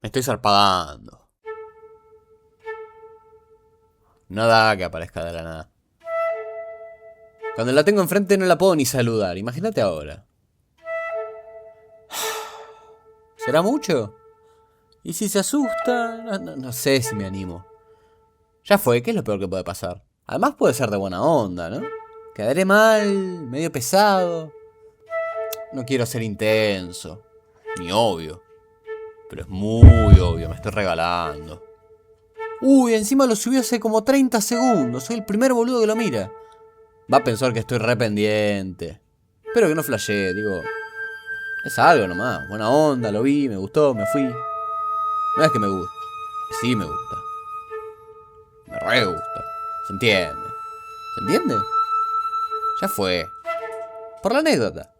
Me estoy zarpagando. No da que aparezca de la nada. Cuando la tengo enfrente no la puedo ni saludar. Imagínate ahora. ¿Será mucho? ¿Y si se asusta? No sé si me animo. Ya fue, ¿qué es lo peor que puede pasar? Además puede ser de buena onda, ¿no? Quedaré mal, medio pesado. No quiero ser intenso, ni obvio. Pero es muy obvio, me estoy regalando. Uy, encima lo subí hace como 30 segundos. Soy el primer boludo que lo mira. Va a pensar que estoy re pendiente. Espero que no flashee, digo. Es algo nomás, buena onda, lo vi, me gustó, me fui. No es que me gusta, sí me gusta. Me re gusta. ¿Se entiende? ¿Se entiende? Ya fue. Por la anécdota.